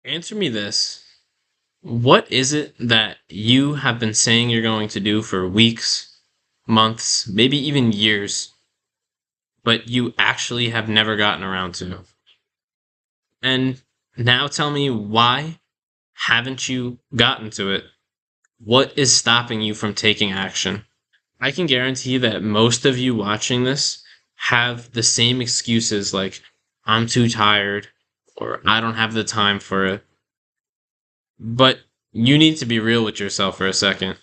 Answer me this. What is it that you have been saying you're going to do for weeks, months, maybe even years, but you actually have never gotten around to? And now tell me, why haven't you gotten to it? What is stopping you from taking action? I can guarantee that most of you watching this have the same excuses, like, I'm too tired, or I don't have the time for it. But you need to be real with yourself for a second.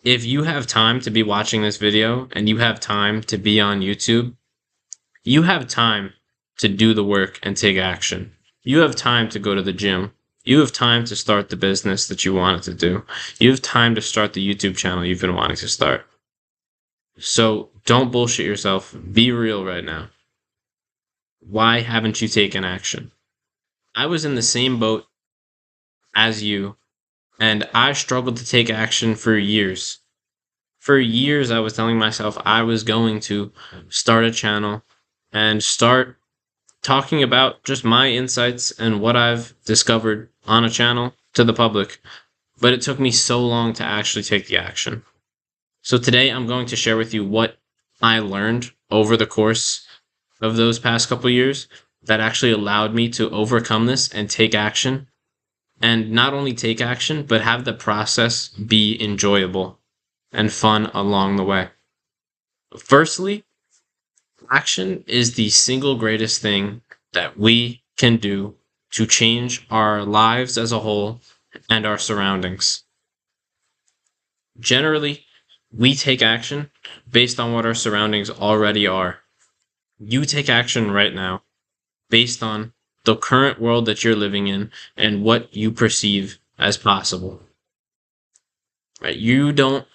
If you have time to be watching this video and you have time to be on YouTube, you have time to do the work and take action. You have time to go to the gym. You have time to start the business that you wanted to do. You have time to start the YouTube channel you've been wanting to start. So don't bullshit yourself. Be real right now. Why haven't you taken action? I was in the same boat as you, and I struggled to take action for years. For years, I was telling myself I was going to start a channel and start talking about just my insights and what I've discovered on a channel to the public. But it took me so long to actually take the action. So today I'm going to share with you what I learned over the course of those past couple years that actually allowed me to overcome this and take action. And not only take action, but have the process be enjoyable and fun along the way. Firstly, action is the single greatest thing that we can do to change our lives as a whole and our surroundings. Generally, we take action based on what our surroundings already are. You take action right now based on the current world that you're living in and what you perceive as possible. Right? You don't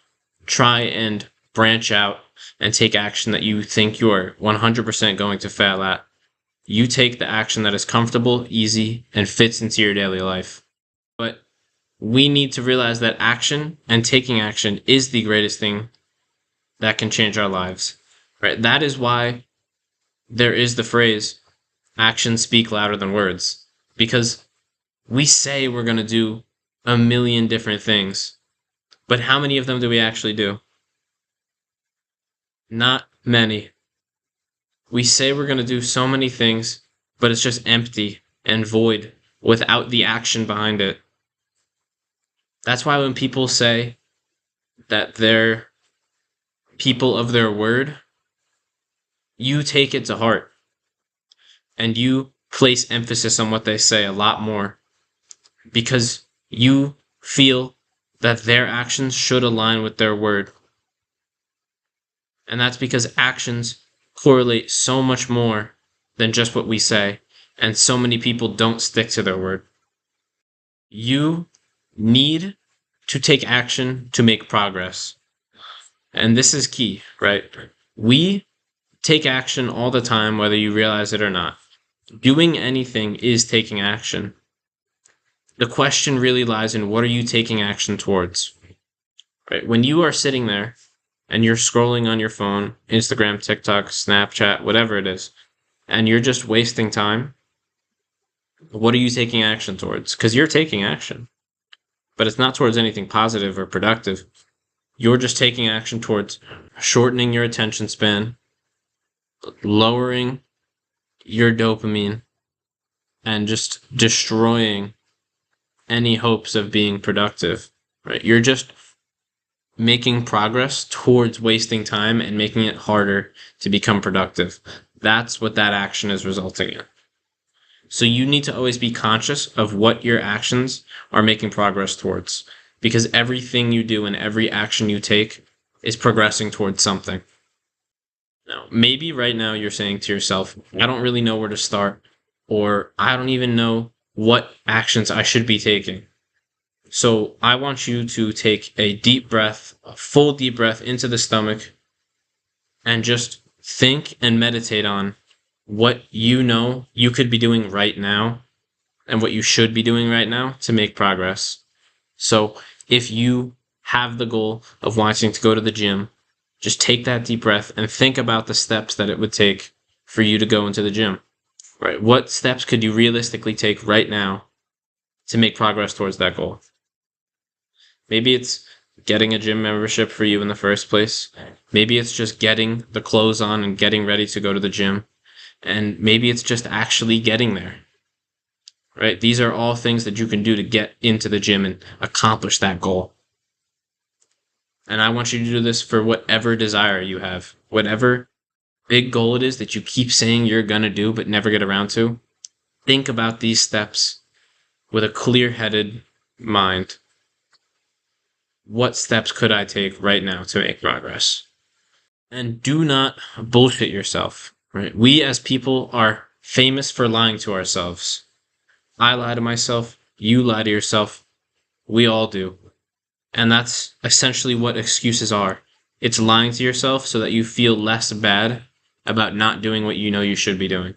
try and branch out and take action that you think you're 100% going to fail at. You take the action that is comfortable, easy, and fits into your daily life. But we need to realize that action and taking action is the greatest thing that can change our lives. Right? That is why there is the phrase, actions speak louder than words, because we say we're going to do a million different things, but how many of them do we actually do? Not many. We say we're going to do so many things, but it's just empty and void without the action behind it. That's why when people say that they're people of their word, you take it to heart. And you place emphasis on what they say a lot more because you feel that their actions should align with their word. And that's because actions correlate so much more than just what we say, and so many people don't stick to their word. You need to take action to make progress. And this is key, right? We take action all the time, whether you realize it or not. Doing anything is taking action. The question really lies in, what are you taking action towards? Right? When you are sitting there and you're scrolling on your phone, Instagram, TikTok, Snapchat, whatever it is, and you're just wasting time, what are you taking action towards? Because you're taking action, but it's not towards anything positive or productive. You're just taking action towards shortening your attention span, lowering your dopamine, and just destroying any hopes of being productive, right? You're just making progress towards wasting time and making it harder to become productive. That's what that action is resulting in. So you need to always be conscious of what your actions are making progress towards, because everything you do and every action you take is progressing towards something. Now, maybe right now you're saying to yourself, I don't really know where to start, or I don't even know what actions I should be taking. So I want you to take a deep breath, a full deep breath into the stomach, and just think and meditate on what you know you could be doing right now and what you should be doing right now to make progress. So if you have the goal of wanting to go to the gym, just take that deep breath and think about the steps that it would take for you to go into the gym. Right? What steps could you realistically take right now to make progress towards that goal. Maybe it's getting a gym membership for you in the first place. Maybe it's just getting the clothes on and getting ready to go to the gym. And maybe it's just actually getting there. Right? These are all things that you can do to get into the gym and accomplish that goal. And I want you to do this for whatever desire you have. Whatever big goal it is that you keep saying you're going to do but never get around to. Think about these steps with a clear-headed mind. What steps could I take right now to make progress? And do not bullshit yourself. Right? We as people are famous for lying to ourselves. I lie to myself. You lie to yourself. We all do. And that's essentially what excuses are. It's lying to yourself so that you feel less bad about not doing what you know you should be doing.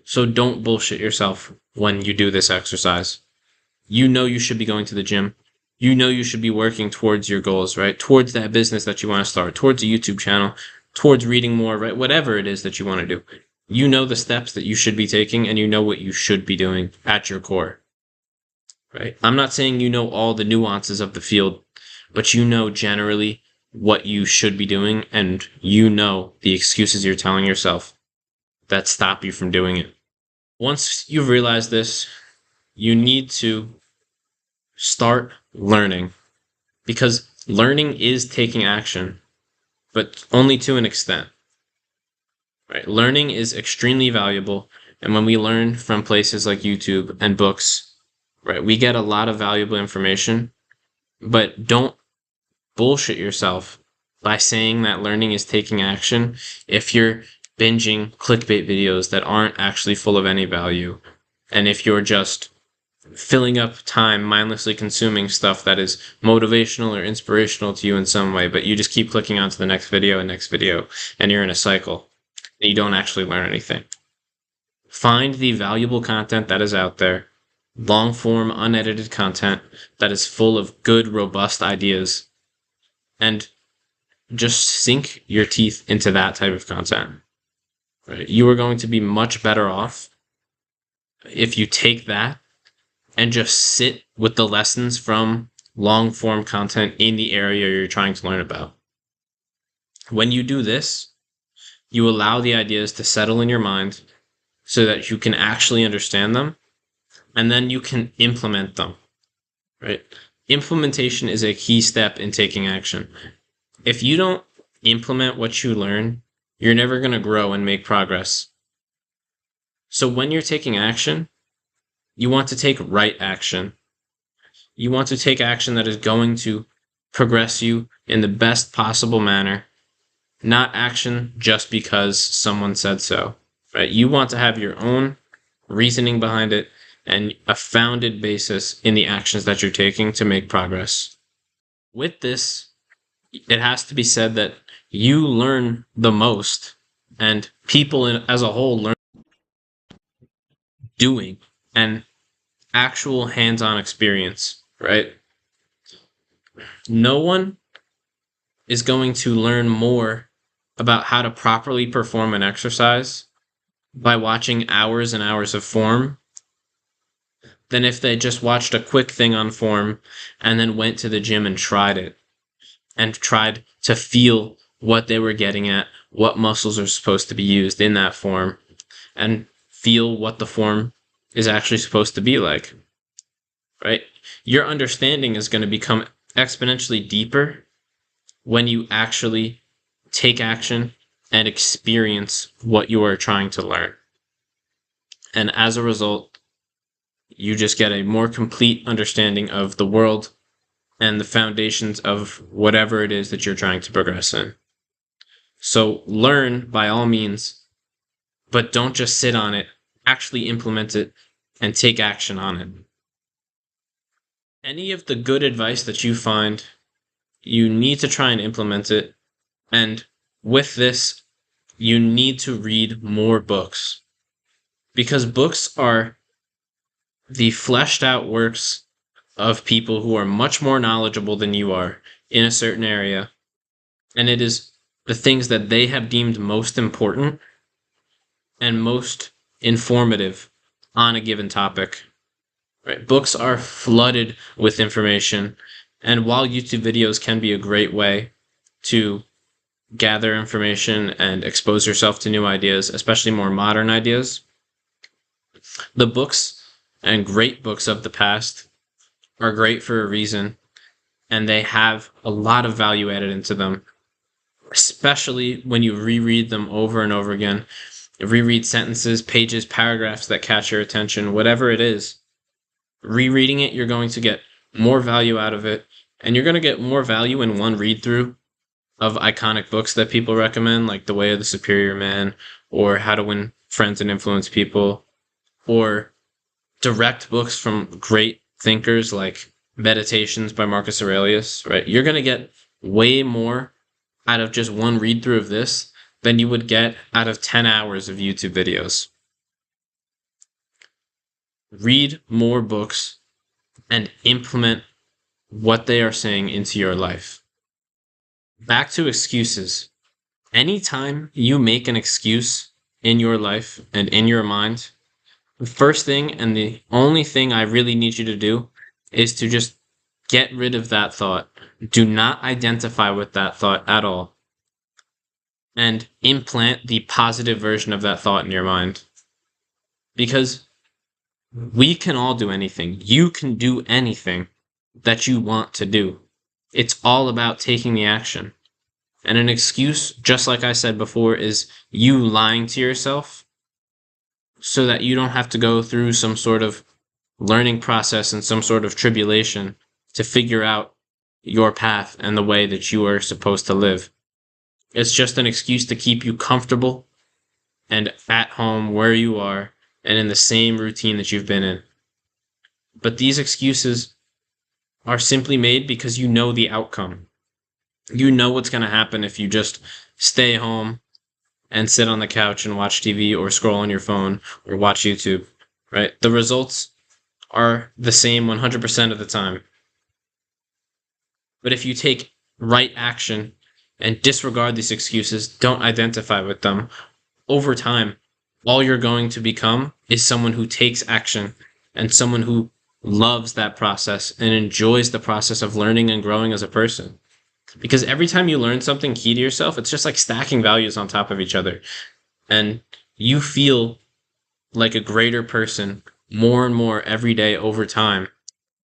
So don't bullshit yourself when you do this exercise. You know you should be going to the gym. You know you should be working towards your goals, right? Towards that business that you want to start, towards a YouTube channel, towards reading more, right? Whatever it is that you want to do. You know the steps that you should be taking, and you know what you should be doing at your core, right? I'm not saying you know all the nuances of the field, but you know generally what you should be doing, and you know the excuses you're telling yourself that stop you from doing it. Once you've realized this, you need to start learning, because learning is taking action, but only to an extent. Right? Learning is extremely valuable, and when we learn from places like YouTube and books, right, we get a lot of valuable information, but don't bullshit yourself by saying that learning is taking action if you're binging clickbait videos that aren't actually full of any value, and if you're just filling up time mindlessly consuming stuff that is motivational or inspirational to you in some way, but you just keep clicking onto the next video and you're in a cycle and you don't actually learn anything. Find the valuable content that is out there, long form unedited content that is full of good robust ideas, and just sink your teeth into that type of content. Right? You are going to be much better off if you take that and just sit with the lessons from long-form content in the area you're trying to learn about. When you do this, you allow the ideas to settle in your mind so that you can actually understand them, and then you can implement them. Right? Implementation is a key step in taking action. If you don't implement what you learn, you're never going to grow and make progress. So when you're taking action, you want to take right action. You want to take action that is going to progress you in the best possible manner, not action just because someone said so. Right? You want to have your own reasoning behind it and a founded basis in the actions that you're taking to make progress. With this, it has to be said that you learn the most, and people as a whole learn doing and actual hands-on experience, right? No one is going to learn more about how to properly perform an exercise by watching hours and hours of form than if they just watched a quick thing on form and then went to the gym and tried it and tried to feel what they were getting at, what muscles are supposed to be used in that form, and feel what the form is actually supposed to be like, right? Your understanding is going to become exponentially deeper when you actually take action and experience what you are trying to learn. And as a result, you just get a more complete understanding of the world and the foundations of whatever it is that you're trying to progress in. So learn by all means, but don't just sit on it. Actually implement it and take action on it. Any of the good advice that you find, you need to try and implement it. And with this, you need to read more books, because books are the fleshed out works of people who are much more knowledgeable than you are in a certain area. And it is the things that they have deemed most important and most informative on a given topic right? Books are flooded with information. And while YouTube videos can be a great way to gather information and expose yourself to new ideas, especially more modern ideas, the books and great books of the past are great for a reason, and they have a lot of value added into them, especially when you reread them over and over again. Reread sentences, pages, paragraphs that catch your attention, whatever it is. Rereading it, you're going to get more value out of it, and you're going to get more value in one read through of iconic books that people recommend, like The Way of the Superior Man, or How to Win Friends and Influence People, or direct books from great thinkers like Meditations by Marcus Aurelius, right? You're going to get way more out of just one read through of this than you would get out of 10 hours of YouTube videos. Read more books and implement what they are saying into your life. Back to excuses. Anytime you make an excuse in your life and in your mind, the first thing and the only thing I really need you to do is to just get rid of that thought. Do not identify with that thought at all. And implant the positive version of that thought in your mind. Because we can all do anything. You can do anything that you want to do. It's all about taking the action. And an excuse, just like I said before, is you lying to yourself so that you don't have to go through some sort of learning process and some sort of tribulation to figure out your path and the way that you are supposed to live. It's just an excuse to keep you comfortable and at home where you are and in the same routine that you've been in. But these excuses are simply made because you know the outcome. You know what's going to happen if you just stay home and sit on the couch and watch TV or scroll on your phone or watch YouTube, right? The results are the same 100% of the time. But if you take right action and disregard these excuses, don't identify with them, over time, all you're going to become is someone who takes action and someone who loves that process and enjoys the process of learning and growing as a person. Because every time you learn something key to yourself, it's just like stacking values on top of each other. And you feel like a greater person more and more every day over time,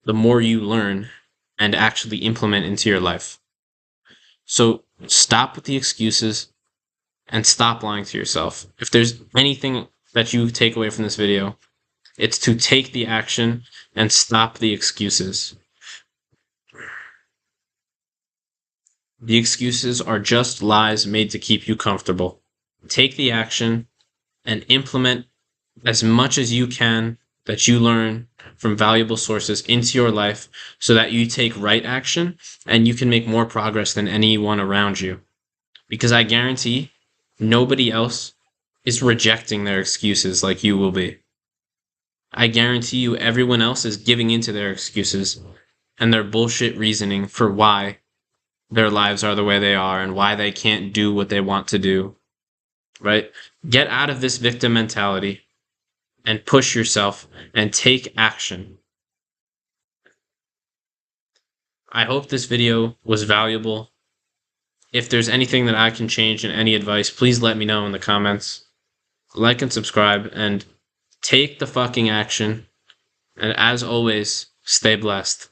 the more you learn and actually implement into your life. So stop with the excuses and stop lying to yourself. If there's anything that you take away from this video, it's to take the action and stop the excuses. The excuses are just lies made to keep you comfortable. Take the action and implement as much as you can that you learn from valuable sources into your life so that you take right action and you can make more progress than anyone around you. Because I guarantee nobody else is rejecting their excuses like you will be. I guarantee you everyone else is giving into their excuses and their bullshit reasoning for why their lives are the way they are and why they can't do what they want to do, right? Get out of this victim mentality and push yourself and take action. I hope this video was valuable. If there's anything that I can change and any advice, please let me know in the comments. Like and subscribe and take the fucking action. And as always, stay blessed.